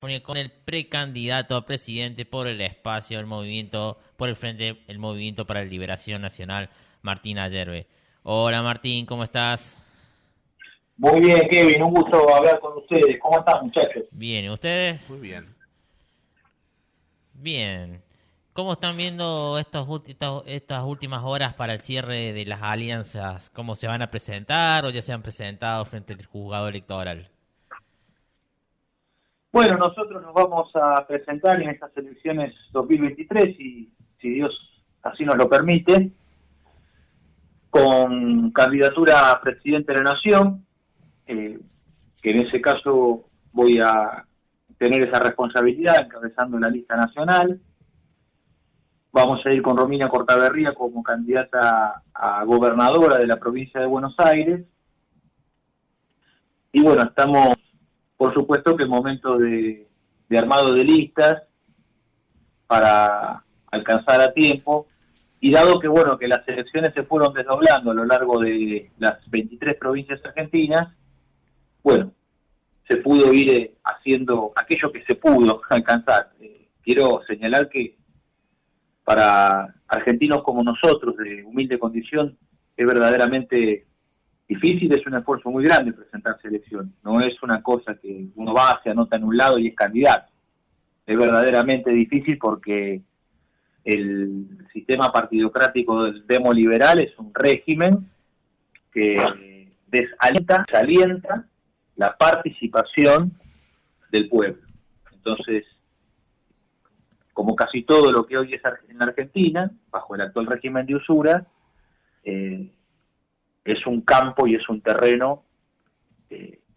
con el precandidato a presidente por el espacio, el movimiento, por el frente, el Movimiento para la Liberación Nacional, Martín Ayerbe. Hola Martín, ¿cómo estás? Muy bien, Kevin, un gusto hablar con ustedes. ¿Cómo están, muchachos? Bien, ¿y ustedes? Muy bien. Bien. ¿Cómo están viendo estas últimas horas para el cierre de las alianzas? ¿Cómo se van a presentar o ya se han presentado frente al juzgado electoral? Bueno, nosotros nos vamos a presentar en estas elecciones 2023 y, si Dios así nos lo permite, con candidatura a presidente de la Nación, que en ese caso voy a tener esa responsabilidad encabezando la lista nacional. Vamos a ir con Romina Cortaberría como candidata a gobernadora de la provincia de Buenos Aires. Y bueno, estamos, por supuesto, que en momento de armado de listas para alcanzar a tiempo. Y dado que, bueno, que las elecciones se fueron desdoblando a lo largo de las 23 provincias argentinas, bueno, se pudo ir haciendo aquello que se pudo alcanzar. Quiero señalar que para argentinos como nosotros, de humilde condición, es verdaderamente difícil, es un esfuerzo muy grande presentarse a elecciones. No es una cosa que uno va, se anota en un lado y es candidato. Es verdaderamente difícil porque el sistema partidocrático del demo liberal es un régimen que desalienta la participación del pueblo. Entonces, como casi todo lo que hoy es en Argentina, bajo el actual régimen de usura, es un campo y es un terreno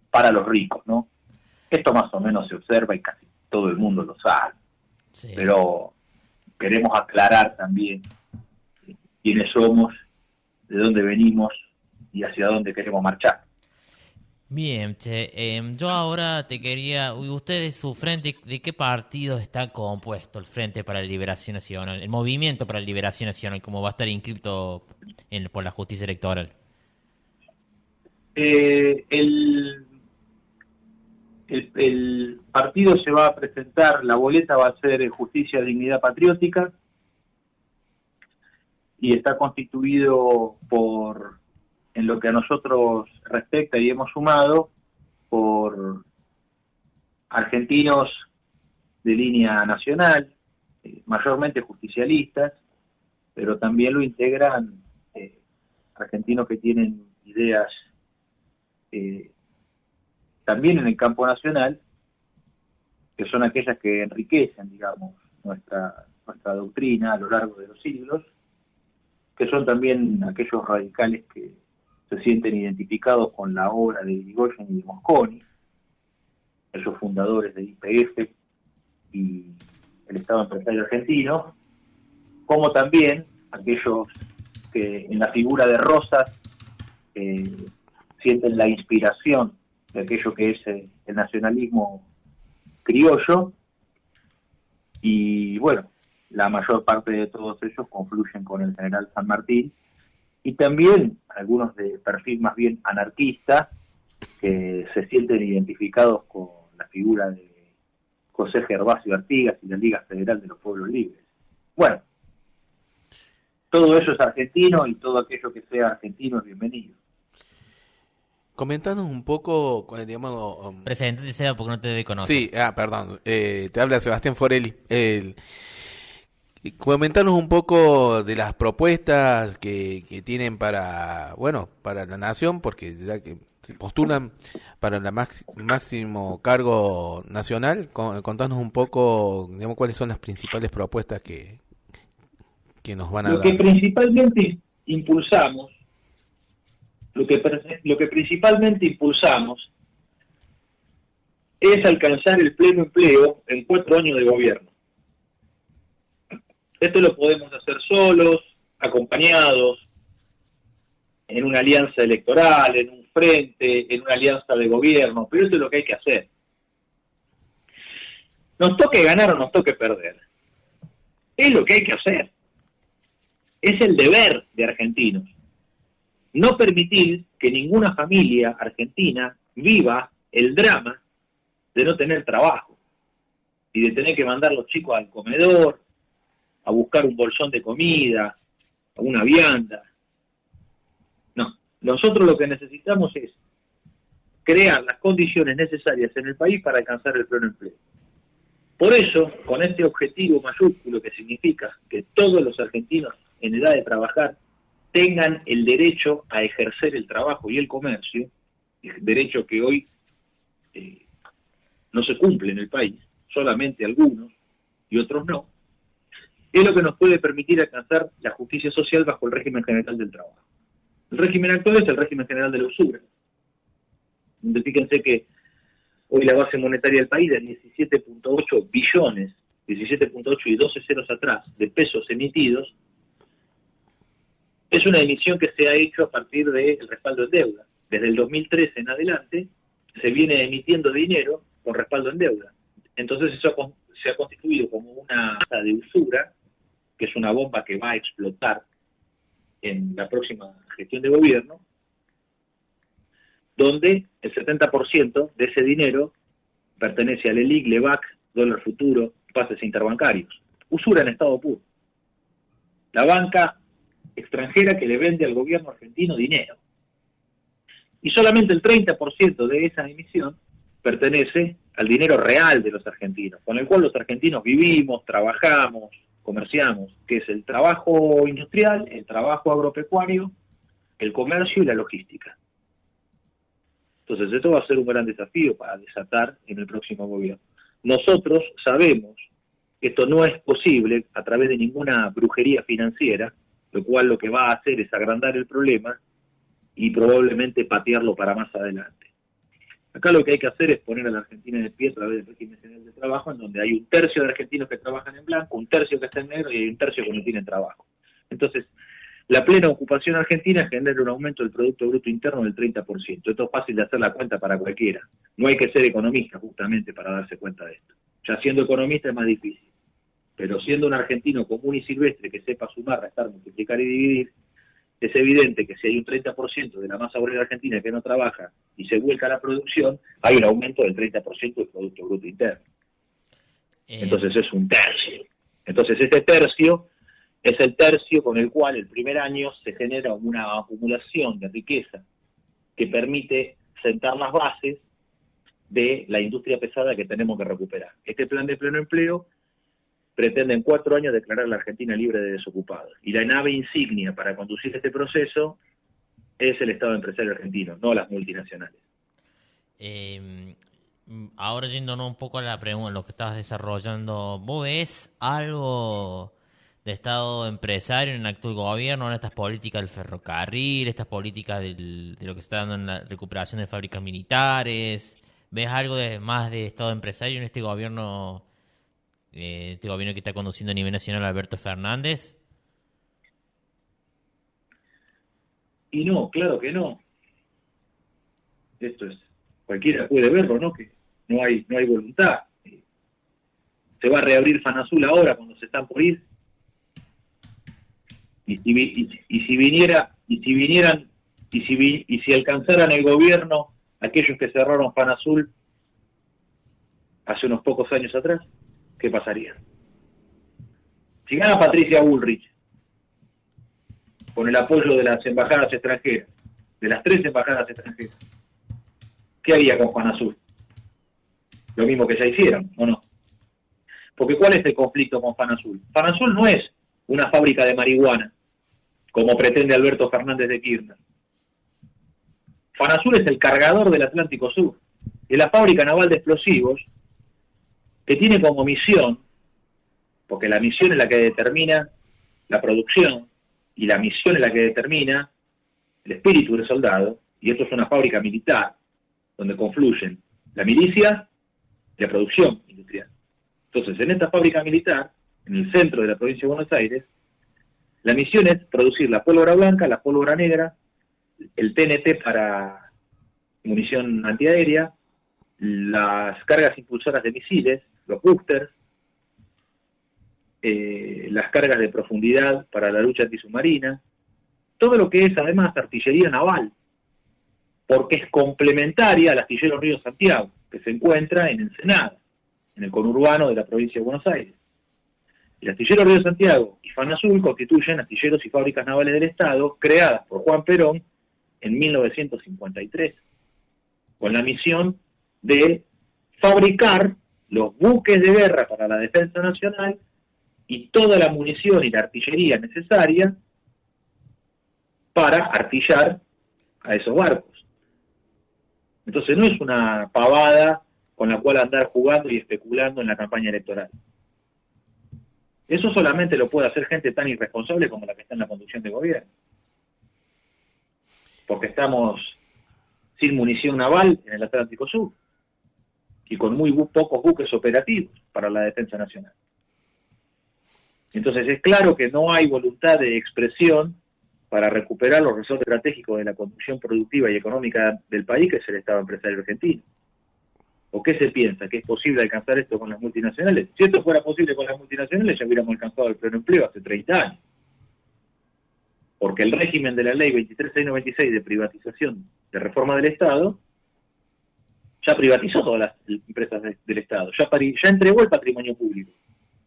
para los ricos, ¿no? Esto más o menos se observa y casi todo el mundo lo sabe, Sí. pero queremos aclarar también quiénes somos, de dónde venimos y hacia dónde queremos marchar. Bien, che, yo ahora te quería, ustedes, su frente, ¿de qué partido está compuesto el Frente para la Liberación Nacional, el Movimiento para la Liberación Nacional, cómo va a estar inscrito por la justicia electoral? Eh, el, el partido se va a presentar, la boleta va a ser Justicia, Dignidad Patriótica, y está constituido por, en lo que a nosotros respecta y hemos sumado, por argentinos de línea nacional, mayormente justicialistas, pero también lo integran argentinos que tienen ideas eh, también en el campo nacional, que son aquellas que enriquecen, digamos, nuestra doctrina a lo largo de los siglos, que son también aquellos radicales que se sienten identificados con la obra de Irigoyen y de Mosconi, esos fundadores de YPF y el Estado Empresario Argentino, como también aquellos que en la figura de Rosas sienten la inspiración de aquello que es el nacionalismo criollo, y bueno, la mayor parte de todos ellos confluyen con el general San Martín, y también algunos de perfil más bien anarquista, que se sienten identificados con la figura de José Gervasio Artigas y la Liga Federal de los Pueblos Libres. Bueno, todo eso es argentino y todo aquello que sea argentino es bienvenido. Comentanos un poco, digamos, Preséntate, Seba, porque no te debe conocer. sí, perdón, te habla Sebastián Forelli. Comentanos un poco de las propuestas que tienen para, bueno, para la nación, porque ya que se postulan para el máximo cargo nacional, contanos un poco, digamos, cuáles son las principales propuestas que nos van a Lo que dar. principalmente impulsamos, lo que principalmente impulsamos es alcanzar el pleno empleo en 4 años de gobierno. Esto lo podemos hacer solos, acompañados, en una alianza electoral, en un frente, en una alianza de gobierno, pero eso es lo que hay que hacer. Nos toque ganar o nos toque perder. Es lo que hay que hacer. Es el deber de argentinos. No permitir que ninguna familia argentina viva el drama de no tener trabajo. y de tener que mandar a los chicos al comedor, a buscar un bolsón de comida, a una vianda. No, nosotros lo que necesitamos es crear las condiciones necesarias en el país para alcanzar el pleno empleo. Por eso, con este objetivo mayúsculo que significa que todos los argentinos en edad de trabajar tengan el derecho a ejercer el trabajo y el comercio, derecho que hoy no se cumple en el país, solamente algunos y otros no, es lo que nos puede permitir alcanzar la justicia social bajo el régimen general del trabajo. El régimen actual es el régimen general de la usura, donde fíjense que hoy la base monetaria del país es 17.8 billones, 17.8 y 12 ceros atrás, de pesos emitidos. Es una emisión que se ha hecho a partir del respaldo en deuda. Desde el 2013 en adelante se viene emitiendo dinero con respaldo en deuda. Entonces eso se ha constituido como una tasa de usura, que es una bomba que va a explotar en la próxima gestión de gobierno, donde el 70% de ese dinero pertenece al ELIC, LEVAC, dólar futuro, pases interbancarios. Usura en estado puro. La banca extranjera que le vende al gobierno argentino dinero. Y solamente el 30% de esa emisión pertenece al dinero real de los argentinos, con el cual los argentinos vivimos, trabajamos, comerciamos, que es el trabajo industrial, el trabajo agropecuario, el comercio y la logística. Entonces esto va a ser un gran desafío para desatar en el próximo gobierno. Nosotros sabemos que esto no es posible a través de ninguna brujería financiera, lo cual lo que va a hacer es agrandar el problema y probablemente patearlo para más adelante. Acá lo que hay que hacer es poner a la Argentina de pie a través del régimen general de trabajo, en donde hay un tercio de argentinos que trabajan en blanco, un tercio que está en negro y hay un tercio que no tienen trabajo. Entonces, la plena ocupación argentina genera un aumento del Producto Bruto Interno del 30%. Esto es fácil de hacer la cuenta para cualquiera. No hay que ser economista justamente para darse cuenta de esto. Ya siendo economista es más difícil. Pero siendo un argentino común y silvestre que sepa sumar, restar, multiplicar y dividir, es evidente que si hay un 30% de la masa obrera argentina que no trabaja y se vuelca a la producción, hay un aumento del 30% del Producto Bruto Interno. Entonces es un tercio. Entonces este tercio es el tercio con el cual el primer año se genera una acumulación de riqueza que permite sentar las bases de la industria pesada que tenemos que recuperar. Este plan de pleno empleo pretende en 4 años declarar a la Argentina libre de desocupados. Y la nave insignia para conducir este proceso es el Estado empresario argentino, no las multinacionales. Ahora yéndonos un poco a la pregunta, lo que estabas desarrollando, ¿vos ves algo de Estado empresario en el actual gobierno, en estas políticas del ferrocarril, estas políticas de lo que se está dando en la recuperación de fábricas militares? ¿Ves algo más de Estado empresario en este gobierno que está conduciendo a nivel nacional Alberto Fernández? Y no, claro que no. Esto es, cualquiera puede verlo, ¿no? Que no hay voluntad. Se va a reabrir FANASUL ahora cuando se están por ir. Y si alcanzaran el gobierno aquellos que cerraron FANASUL hace unos pocos años atrás, ¿qué pasaría? Si gana Patricia Bullrich, con el apoyo de las embajadas extranjeras, de las 3 embajadas extranjeras, ¿qué haría con FANASUL? Lo mismo que ya hicieron, ¿o no? Porque ¿cuál es el conflicto con FANASUL? FANASUL no es una fábrica de marihuana, como pretende Alberto Fernández de Kirchner. FANASUL es el cargador del Atlántico Sur, es la fábrica naval de explosivos que tiene como misión, porque la misión es la que determina la producción y la misión es la que determina el espíritu del soldado, y esto es una fábrica militar donde confluyen la milicia y la producción industrial. Entonces, en esta fábrica militar, en el centro de la provincia de Buenos Aires, la misión es producir la pólvora blanca, la pólvora negra, el TNT para munición antiaérea, las cargas impulsoras de misiles, los boosters, las cargas de profundidad para la lucha antisubmarina, todo lo que es además artillería naval, porque es complementaria al astillero Río Santiago, que se encuentra en en el conurbano de la provincia de Buenos Aires. El astillero Río Santiago y FANASUL constituyen astilleros y fábricas navales del Estado creadas por Juan Perón en 1953, con la misión de fabricar los buques de guerra para la defensa nacional y toda la munición y la artillería necesaria para artillar a esos barcos. Entonces no es una pavada con la cual andar jugando y especulando en la campaña electoral. Eso solamente lo puede hacer gente tan irresponsable como la que está en la conducción de gobierno. Porque estamos sin munición naval en el Atlántico Sur y con muy pocos buques operativos para la defensa nacional. Entonces es claro que no hay voluntad de expresión para recuperar los resortes estratégicos de la conducción productiva y económica del país, que es el Estado empresario argentino. ¿O qué se piensa? ¿Que es posible alcanzar esto con las multinacionales? Si esto fuera posible con las multinacionales, ya hubiéramos alcanzado el pleno empleo hace 30 años. Porque el régimen de la ley 23696 de privatización, de reforma del Estado, ya privatizó todas las empresas del Estado, ya entregó el patrimonio público.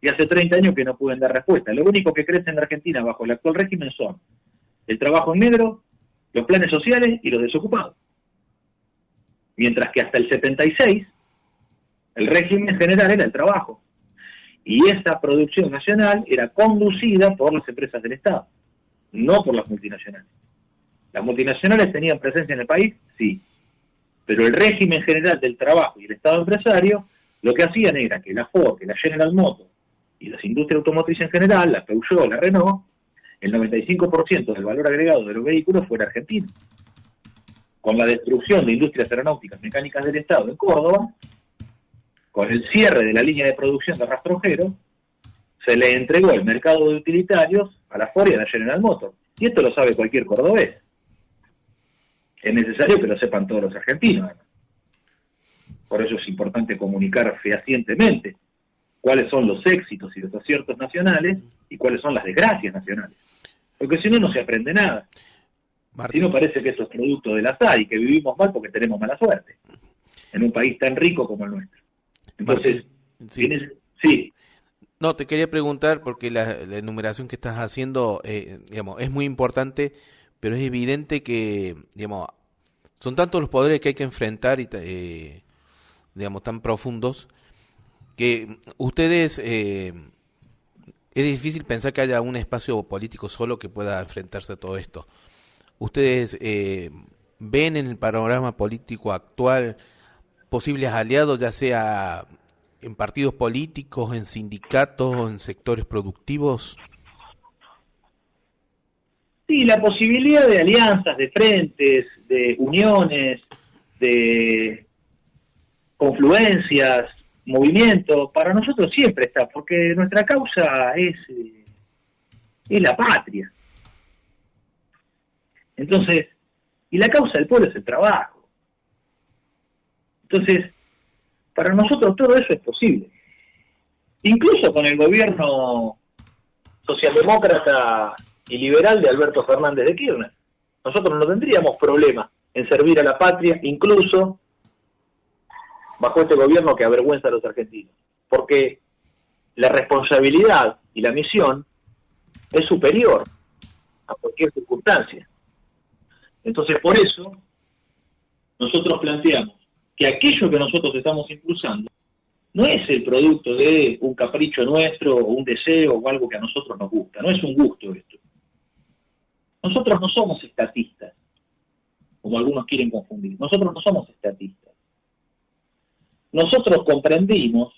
Y hace 30 años que no pueden dar respuesta. Lo único que crece en Argentina bajo el actual régimen son el trabajo en negro, los planes sociales y los desocupados. Mientras que hasta el 76, el régimen general era el trabajo. Y esa producción nacional era conducida por las empresas del Estado, no por las multinacionales. ¿Las multinacionales tenían presencia en el país? Sí. Pero el régimen general del trabajo y el Estado empresario, lo que hacían era que la Ford, que la General Motors y las industrias automotrices en general, la Peugeot, la Renault, el 95% del valor agregado de los vehículos fuera argentino. Con la destrucción de industrias aeronáuticas mecánicas del Estado en Córdoba, con el cierre de la línea de producción de rastrojeros, se le entregó el mercado de utilitarios a la Ford y a la General Motors. Y esto lo sabe cualquier cordobés. Es necesario que lo sepan todos los argentinos. Por eso es importante comunicar fehacientemente cuáles son los éxitos y los aciertos nacionales y cuáles son las desgracias nacionales. Porque si no, no se aprende nada. Martín. Si no, parece que esto es producto del azar y que vivimos mal porque tenemos mala suerte en un país tan rico como el nuestro. Entonces, Martín, sí. No, te quería preguntar porque la enumeración que estás haciendo, digamos, es muy importante, pero es evidente que, digamos, son tantos los poderes que hay que enfrentar y, digamos, tan profundos que ustedes, es difícil pensar que haya un espacio político solo que pueda enfrentarse a todo esto. ¿Ustedes ven en el panorama político actual posibles aliados, ya sea en partidos políticos, en sindicatos, en sectores productivos? Sí, la posibilidad de alianzas, de frentes, de uniones, de confluencias, movimientos, para nosotros siempre está, porque nuestra causa es la patria. Entonces, y la causa del pueblo es el trabajo. Entonces, para nosotros todo eso es posible. Incluso con el gobierno socialdemócrata y liberal de Alberto Fernández de Kirchner. Nosotros no tendríamos problema en servir a la patria, incluso bajo este gobierno que avergüenza a los argentinos. Porque la responsabilidad y la misión es superior a cualquier circunstancia. Entonces, por eso, nosotros planteamos que aquello que nosotros estamos impulsando no es el producto de un capricho nuestro o un deseo o algo que a nosotros nos gusta, no es un gusto esto. Nosotros no somos estatistas, como algunos quieren confundir. Nosotros no somos estatistas. Nosotros comprendimos,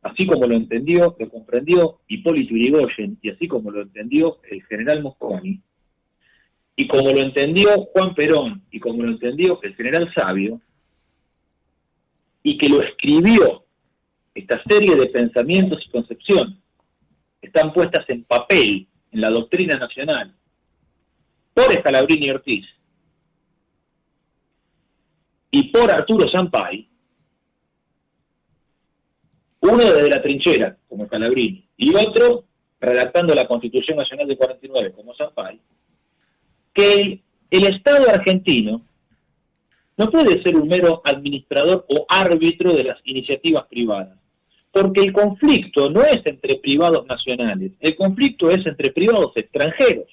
así como lo comprendió Hipólito Yrigoyen y así como lo entendió el general Mosconi, y como lo entendió Juan Perón y como lo entendió el general Sabio, y que lo escribió, esta serie de pensamientos y concepciones están puestas en papel en la doctrina nacional por Scalabrini Ortiz y por Arturo Sampay, uno desde la trinchera, como Scalabrini, y otro redactando la Constitución Nacional de 49, como Sampay, que el Estado argentino no puede ser un mero administrador o árbitro de las iniciativas privadas, Porque el conflicto no es entre privados nacionales, el conflicto es entre privados extranjeros.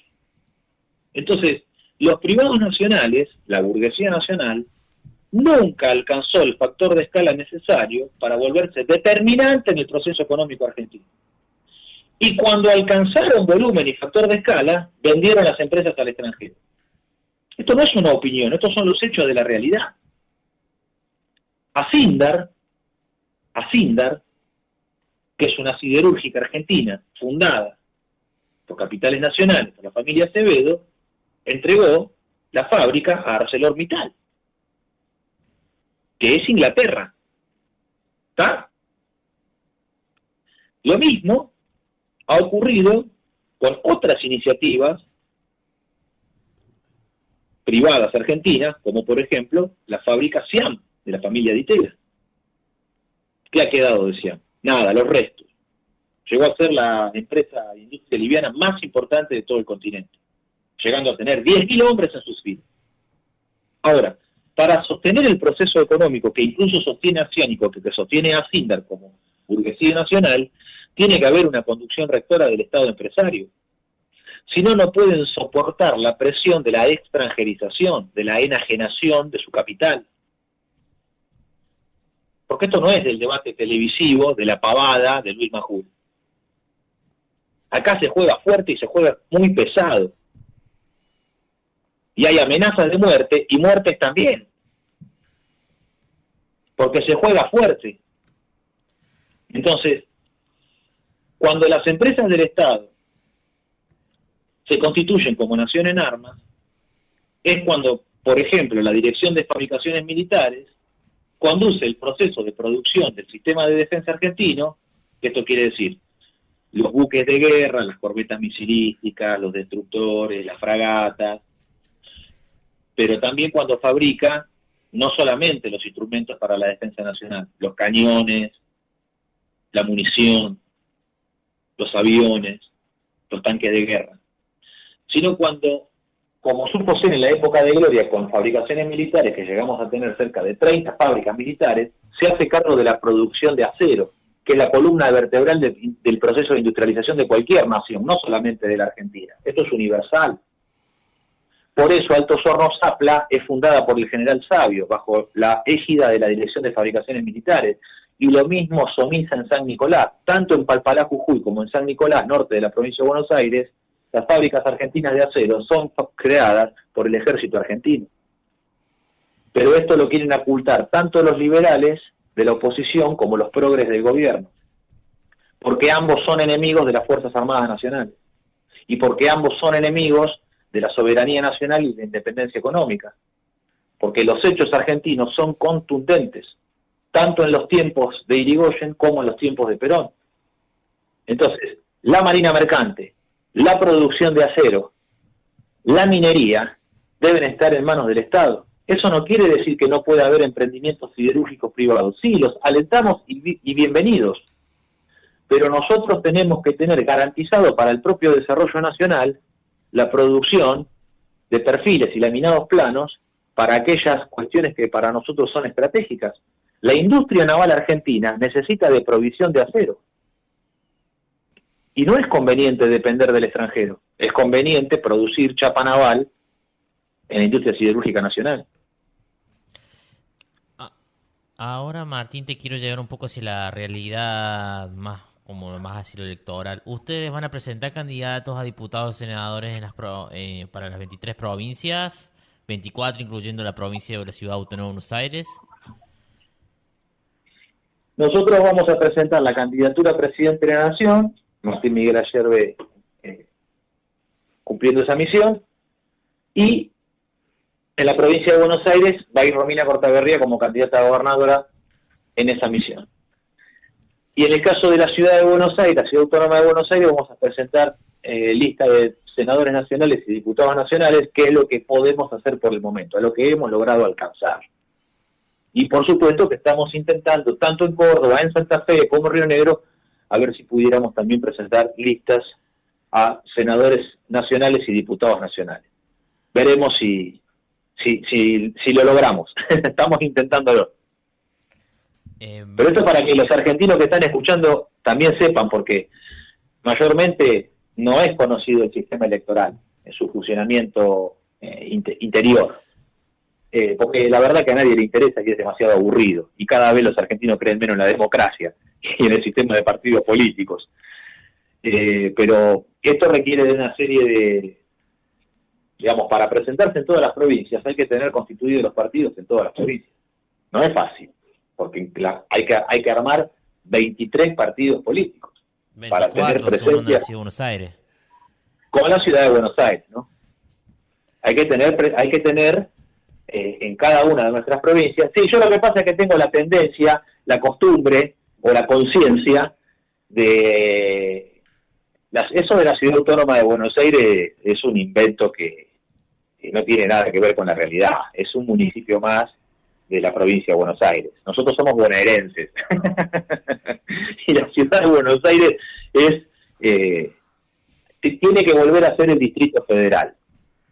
Entonces, los privados nacionales, la burguesía nacional, nunca alcanzó el factor de escala necesario para volverse determinante en el proceso económico argentino. Y cuando alcanzaron volumen y factor de escala, vendieron las empresas al extranjero. Esto no es una opinión, estos son los hechos de la realidad. Asindar, que es una siderúrgica argentina fundada por capitales nacionales, por la familia Acevedo, entregó la fábrica a ArcelorMittal, que es Inglaterra. ¿Está? Lo mismo ha ocurrido con otras iniciativas privadas argentinas, como por ejemplo la fábrica Siam, de la familia Di Tella. ¿Qué ha quedado de Siam? Nada, los restos. Llegó a ser la empresa de industria liviana más importante de todo el continente, llegando a tener 10.000 hombres en sus filas. Ahora, para sostener el proceso económico que incluso sostiene Asiánico, que sostiene a Sindar como burguesía nacional, tiene que haber una conducción rectora del Estado empresario. Si no, no pueden soportar la presión de la extranjerización, de la enajenación de su capital. Porque esto no es del debate televisivo, de la pavada de Luis Majul. Acá se juega fuerte y se juega muy pesado. Y hay amenazas de muerte y muertes también. Porque se juega fuerte. Entonces, cuando las empresas del Estado se constituyen como nación en armas, es cuando, por ejemplo, la Dirección de Fabricaciones Militares conduce el proceso de producción del sistema de defensa argentino, que esto quiere decir los buques de guerra, las corbetas misilísticas, los destructores, las fragatas, pero también cuando fabrica no solamente los instrumentos para la defensa nacional, los cañones, la munición, los aviones, los tanques de guerra, sino cuando, como supo ser en la época de gloria con fabricaciones militares, que llegamos a tener cerca de 30 fábricas militares, se hace cargo de la producción de acero, que es la columna vertebral del proceso de industrialización de cualquier nación, no solamente de la Argentina. Esto es universal. Por eso Altos Hornos Zapla es fundada por el general Sabio, bajo la égida de la Dirección de Fabricaciones Militares, y lo mismo Somisa en San Nicolás. Tanto en Palpalá, Jujuy, como en San Nicolás, norte de la provincia de Buenos Aires, las fábricas argentinas de acero son creadas por el ejército argentino. Pero esto lo quieren ocultar tanto los liberales de la oposición como los progres del gobierno, porque ambos son enemigos de las Fuerzas Armadas Nacionales, y porque ambos son enemigos de la soberanía nacional y de la independencia económica, porque los hechos argentinos son contundentes, tanto en los tiempos de Irigoyen como en los tiempos de Perón. Entonces, la marina mercante, la producción de acero, la minería, deben estar en manos del Estado. Eso no quiere decir que no pueda haber emprendimientos siderúrgicos privados. Sí, los alentamos y bienvenidos, pero nosotros tenemos que tener garantizado para el propio desarrollo nacional la producción de perfiles y laminados planos para aquellas cuestiones que para nosotros son estratégicas. La industria naval argentina necesita de provisión de acero. Y no es conveniente depender del extranjero, es conveniente producir chapa naval en la industria siderúrgica nacional. Ahora, Martín, te quiero llevar un poco hacia la realidad más hacia lo electoral. Ustedes van a presentar candidatos a diputados y senadores para las 23 provincias, 24 incluyendo la provincia de la Ciudad Autónoma de Buenos Aires. Nosotros vamos a presentar la candidatura a presidente de la Nación, Martín Miguel Ayerbe cumpliendo esa misión, y en la provincia de Buenos Aires va a ir Romina Cortaberría como candidata a gobernadora en esa misión. Y en el caso de la Ciudad de Buenos Aires, la Ciudad Autónoma de Buenos Aires, vamos a presentar lista de senadores nacionales y diputados nacionales, que es lo que podemos hacer por el momento, a lo que hemos logrado alcanzar. Y por supuesto que estamos intentando, tanto en Córdoba, en Santa Fe, como en Río Negro, a ver si pudiéramos también presentar listas a senadores nacionales y diputados nacionales. Veremos si lo logramos. Estamos intentándolo. Pero esto para que los argentinos que están escuchando también sepan, porque mayormente no es conocido el sistema electoral en su funcionamiento interior. Porque la verdad que a nadie le interesa y es demasiado aburrido. Y cada vez los argentinos creen menos en la democracia y en el sistema de partidos políticos. Pero esto requiere de una serie de, digamos, para presentarse en todas las provincias hay que tener constituidos los partidos en todas las provincias. No es fácil, porque hay que armar 23 partidos políticos para tener presencia en la Ciudad de Buenos Aires. Con la Ciudad de Buenos Aires, ¿no? Hay que tener en cada una de nuestras provincias. Sí, yo lo que pasa es que tengo la tendencia, la costumbre o la conciencia de eso de la Ciudad Autónoma de Buenos Aires es un invento que no tiene nada que ver con la realidad. Es un municipio más de la provincia de Buenos Aires. Nosotros somos bonaerenses. Y la Ciudad de Buenos Aires tiene que volver a ser el Distrito Federal.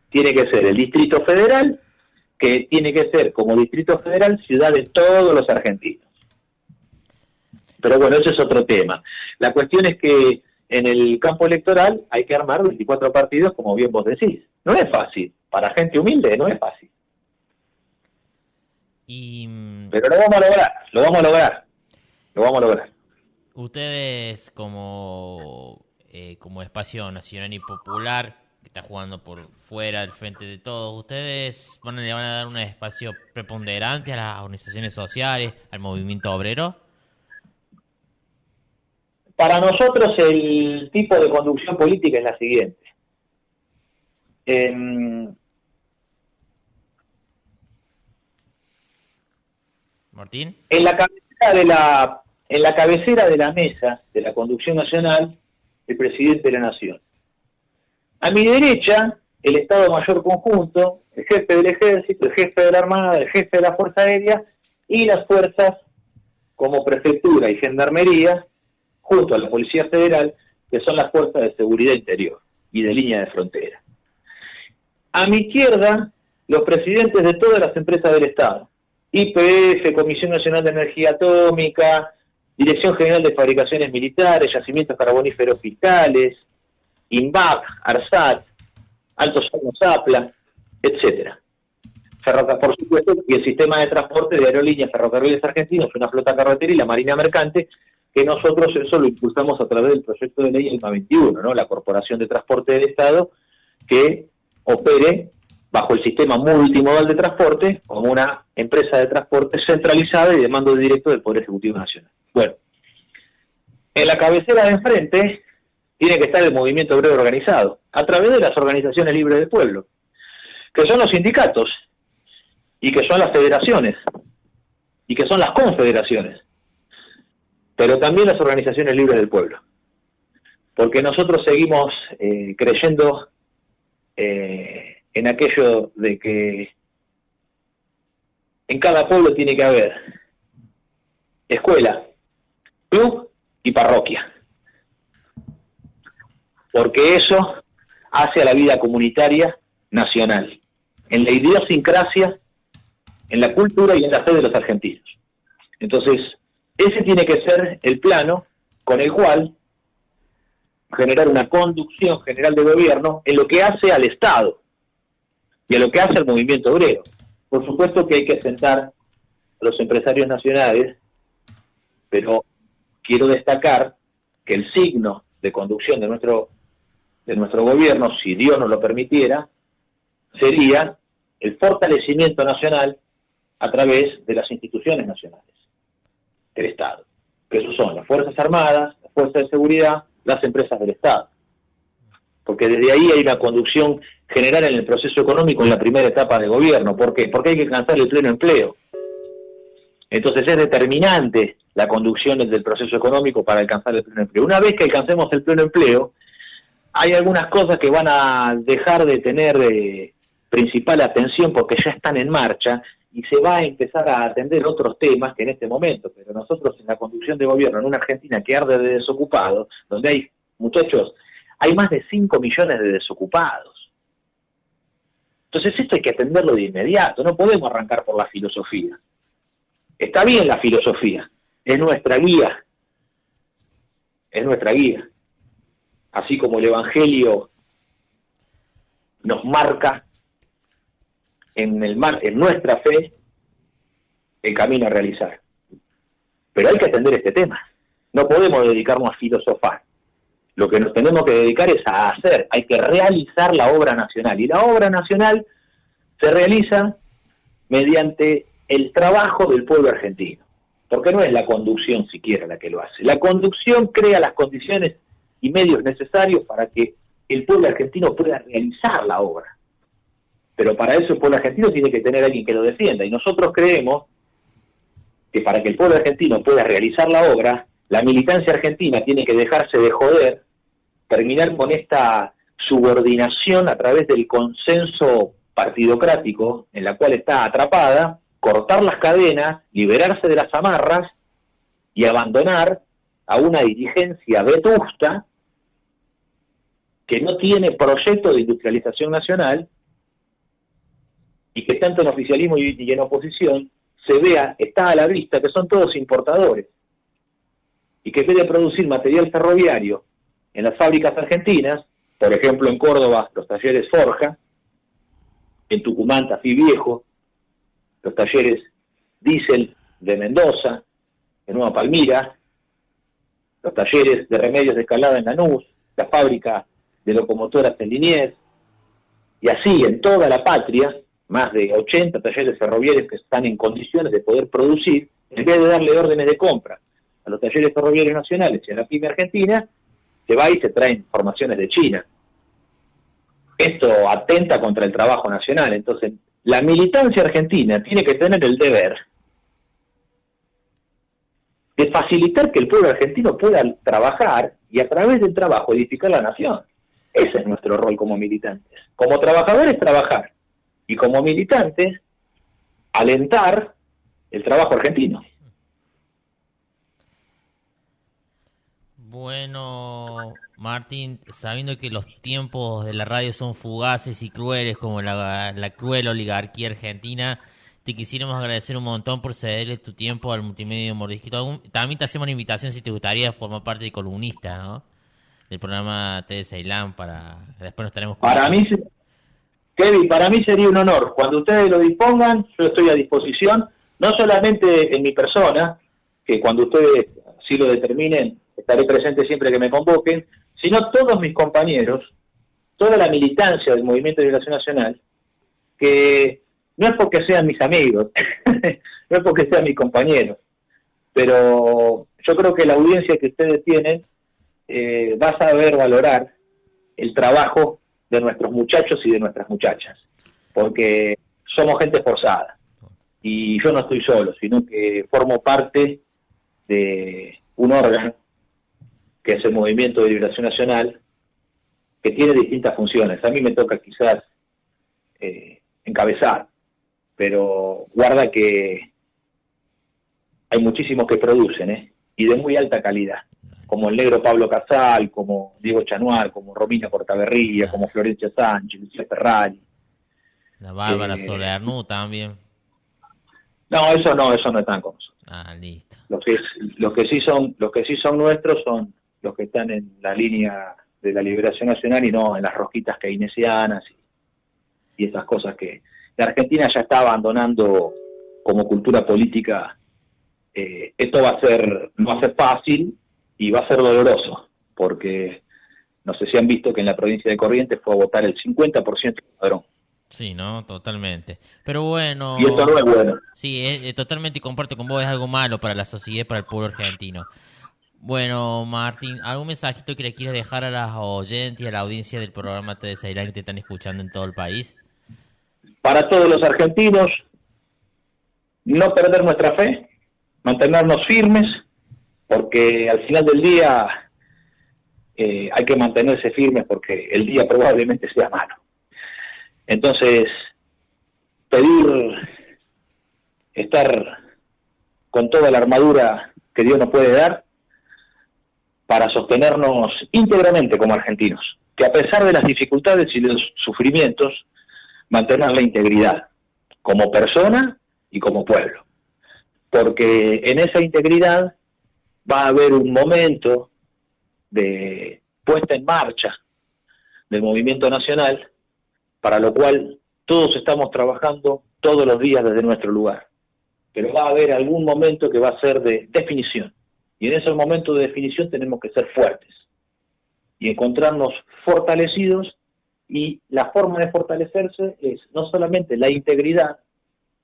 Tiene que ser el Distrito Federal, que tiene que ser como Distrito Federal ciudad de todos los argentinos. Pero bueno, ese es otro tema. La cuestión es que en el campo electoral hay que armar 24 partidos, como bien vos decís. No es fácil. Para gente humilde no es fácil. Pero lo vamos a lograr. Ustedes como espacio nacional y popular que está jugando por fuera del frente de todos, ¿ustedes le van a dar un espacio preponderante a las organizaciones sociales, al movimiento obrero? Para nosotros el tipo de conducción política es la siguiente. Martín. En la cabecera de la mesa de la conducción nacional, el presidente de la Nación. A mi derecha, el Estado Mayor Conjunto, el jefe del Ejército, el jefe de la Armada, el jefe de la Fuerza Aérea y las fuerzas como Prefectura y Gendarmería, junto a la Policía Federal, que son las fuerzas de seguridad interior y de línea de frontera. A mi izquierda, los presidentes de todas las empresas del Estado. YPF, Comisión Nacional de Energía Atómica, Dirección General de Fabricaciones Militares, Yacimientos Carboníferos Fiscales, INVAP, ARSAT, Altos Hornos Zapla, etcétera. Por supuesto, y el sistema de transporte de aerolíneas, ferrocarriles argentinos, una flota carretera y la marina mercante, que nosotros eso lo impulsamos a través del proyecto de ley ELMA 21, ¿no? La Corporación de Transporte del Estado, que opere bajo el sistema multimodal de transporte como una empresa de transporte centralizada y de mando directo del Poder Ejecutivo Nacional. Bueno, en la cabecera de enfrente tiene que estar el movimiento obrero organizado, a través de las organizaciones libres del pueblo, que son los sindicatos, y que son las federaciones, y que son las confederaciones, pero también las organizaciones libres del pueblo. Porque nosotros seguimos creyendo en aquello de que en cada pueblo tiene que haber escuela, club y parroquia. Porque eso hace a la vida comunitaria nacional, en la idiosincrasia, en la cultura y en la fe de los argentinos. Entonces, ese tiene que ser el plano con el cual generar una conducción general de gobierno en lo que hace al Estado y a lo que hace al movimiento obrero. Por supuesto que hay que sentar a los empresarios nacionales, pero quiero destacar que el signo de conducción de nuestro gobierno, si Dios nos lo permitiera, sería el fortalecimiento nacional a través de las instituciones nacionales del Estado, que esos son las Fuerzas Armadas, las Fuerzas de Seguridad, las empresas del Estado. Porque desde ahí hay una conducción general en el proceso económico en la primera etapa de gobierno. ¿Por qué? Porque hay que alcanzar el pleno empleo. Entonces es determinante la conducción del proceso económico para alcanzar el pleno empleo. Una vez que alcancemos el pleno empleo, hay algunas cosas que van a dejar de tener principal atención porque ya están en marcha y se va a empezar a atender otros temas que en este momento. Pero nosotros en la conducción de gobierno en una Argentina que arde de desocupados, donde hay, muchachos, hay más de 5 millones de desocupados. Entonces esto hay que atenderlo de inmediato, no podemos arrancar por la filosofía. Está bien la filosofía, es nuestra guía, es nuestra guía. Así como el Evangelio nos marca en nuestra fe el camino a realizar. Pero hay que atender este tema. No podemos dedicarnos a filosofar. Lo que nos tenemos que dedicar es a hacer, hay que realizar la obra nacional. Y la obra nacional se realiza mediante el trabajo del pueblo argentino. Porque no es la conducción siquiera la que lo hace. La conducción crea las condiciones y medios necesarios para que el pueblo argentino pueda realizar la obra. Pero para eso el pueblo argentino tiene que tener a alguien que lo defienda. Y nosotros creemos que para que el pueblo argentino pueda realizar la obra, la militancia argentina tiene que dejarse de joder, terminar con esta subordinación a través del consenso partidocrático en la cual está atrapada, cortar las cadenas, liberarse de las amarras y abandonar a una dirigencia vetusta que no tiene proyecto de industrialización nacional y que tanto en oficialismo y en oposición se vea, está a la vista que son todos importadores y que en vez de producir material ferroviario en las fábricas argentinas, por ejemplo en Córdoba los talleres Forja, en Tucumán Tafí Viejo, los talleres Diesel de Mendoza, de Nueva Palmira, los talleres de remedios de escalada en Lanús, la fábrica de locomotoras en Liniers, y así en toda la patria, más de 80 talleres ferroviarios que están en condiciones de poder producir, en vez de darle órdenes de compra a los talleres ferroviarios nacionales y a la pyme argentina, se va y se traen formaciones de China. Esto atenta contra el trabajo nacional. Entonces, la militancia argentina tiene que tener el deber de facilitar que el pueblo argentino pueda trabajar y a través del trabajo edificar la nación. Ese es nuestro rol como militantes. Como trabajadores, trabajar. Y como militantes, alentar el trabajo argentino. Bueno, Martín, sabiendo que los tiempos de la radio son fugaces y crueles como la cruel oligarquía argentina, te quisiéramos agradecer un montón por cederle tu tiempo al Multimedia Humorístico. También te hacemos una invitación si te gustaría formar parte de columnista, ¿no?, del programa TD Ceilán, para después nos tenemos. Para mí, Kevin, para mí sería un honor. Cuando ustedes lo dispongan, yo estoy a disposición, no solamente en mi persona, que cuando ustedes sí lo determinen, estaré presente siempre que me convoquen, sino todos mis compañeros, toda la militancia del Movimiento de Liberación Nacional, que no es porque sean mis amigos, no es porque sean mis compañeros, pero yo creo que la audiencia que ustedes tienen va a saber valorar el trabajo de nuestros muchachos y de nuestras muchachas, porque somos gente esforzada, y yo no estoy solo, sino que formo parte de un órgano que es el Movimiento de Liberación Nacional, que tiene distintas funciones. A mí me toca quizás encabezar, pero guarda que hay muchísimos que producen, y de muy alta calidad, como el negro Pablo Casal, como Diego Chanuar, como Romina Portaverría, como Florencia Sánchez, Lucía Ferrari. La Bárbara Solernu también. No, eso no están con nosotros. Ah, listo. Los que sí son nuestros son los que están en la línea de la Liberación Nacional y no en las rosquitas keynesianas y esas cosas que la Argentina ya está abandonando como cultura política. Esto no va a ser fácil y va a ser doloroso, porque no sé si han visto que en la provincia de Corrientes fue a votar el 50% del padrón. Sí, no, totalmente. Pero bueno... Y esto no es bueno. Sí, totalmente comparto con vos, es algo malo para la sociedad y para el pueblo argentino. Bueno, Martín, ¿algún mensajito que le quieras dejar a las oyentes y a la audiencia del programa TD Ceilán que te están escuchando en todo el país? Para todos los argentinos, no perder nuestra fe, mantenernos firmes, porque al final del día hay que mantenerse firmes porque el día probablemente sea malo. Entonces, pedir estar con toda la armadura que Dios nos puede dar para sostenernos íntegramente como argentinos, que a pesar de las dificultades y los sufrimientos, mantener la integridad como persona y como pueblo. porque en esa integridad va a haber un momento de puesta en marcha del movimiento nacional, para lo cual todos estamos trabajando todos los días desde nuestro lugar. Pero va a haber algún momento que va a ser de definición. Y en ese momento de definición tenemos que ser fuertes y encontrarnos fortalecidos, y la forma de fortalecerse es no solamente la integridad,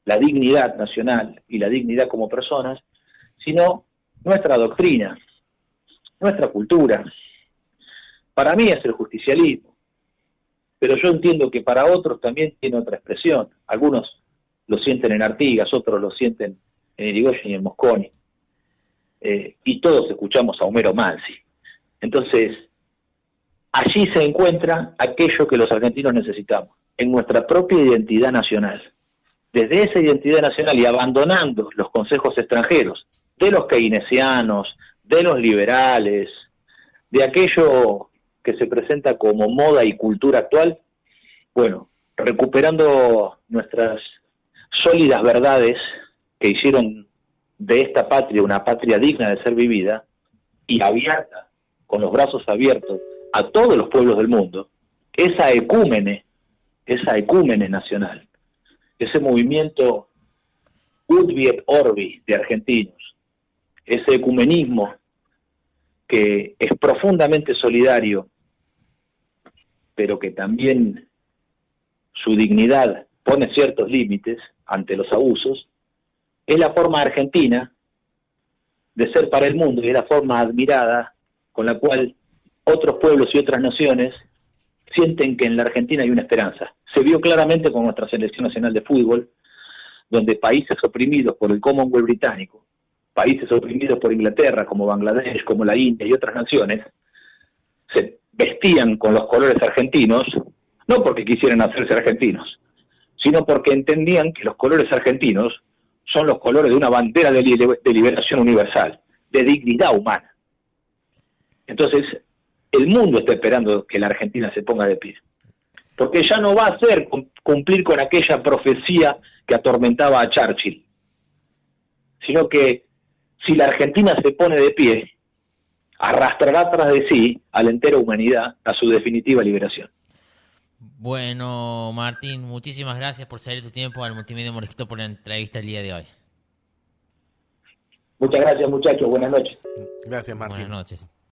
la dignidad nacional y la dignidad como personas, sino nuestra doctrina, nuestra cultura. Para mí es el justicialismo, pero yo entiendo que para otros también tiene otra expresión. Algunos lo sienten en Artigas, otros lo sienten en Irigoyen y en Mosconi, y todos escuchamos a Homero Mansi. Entonces, allí se encuentra aquello que los argentinos necesitamos, en nuestra propia identidad nacional. Desde esa identidad nacional, y abandonando los consejos extranjeros, de los keynesianos, de los liberales, de aquello que se presenta como moda y cultura actual, bueno, recuperando nuestras sólidas verdades que hicieron de esta patria una patria digna de ser vivida y abierta, con los brazos abiertos a todos los pueblos del mundo, esa ecúmene nacional, ese movimiento Urbi et Orbi de argentinos, ese ecumenismo que es profundamente solidario, pero que también su dignidad pone ciertos límites ante los abusos, es la forma argentina de ser para el mundo, y es la forma admirada con la cual otros pueblos y otras naciones sienten que en la Argentina hay una esperanza. Se vio claramente con nuestra selección nacional de fútbol, donde países oprimidos por el Commonwealth británico, países oprimidos por Inglaterra, como Bangladesh, como la India y otras naciones, se vestían con los colores argentinos, no porque quisieran hacerse argentinos, sino porque entendían que los colores argentinos son los colores de una bandera de liberación universal, de dignidad humana. Entonces, el mundo está esperando que la Argentina se ponga de pie, porque ya no va a ser cumplir con aquella profecía que atormentaba a Churchill, sino que si la Argentina se pone de pie, arrastrará tras de sí a la entera humanidad a su definitiva liberación. Bueno, Martín, muchísimas gracias por salir tu tiempo al Multimedia Morisquito por la entrevista el día de hoy. Muchas gracias, muchachos. Buenas noches. Gracias, Martín. Buenas noches.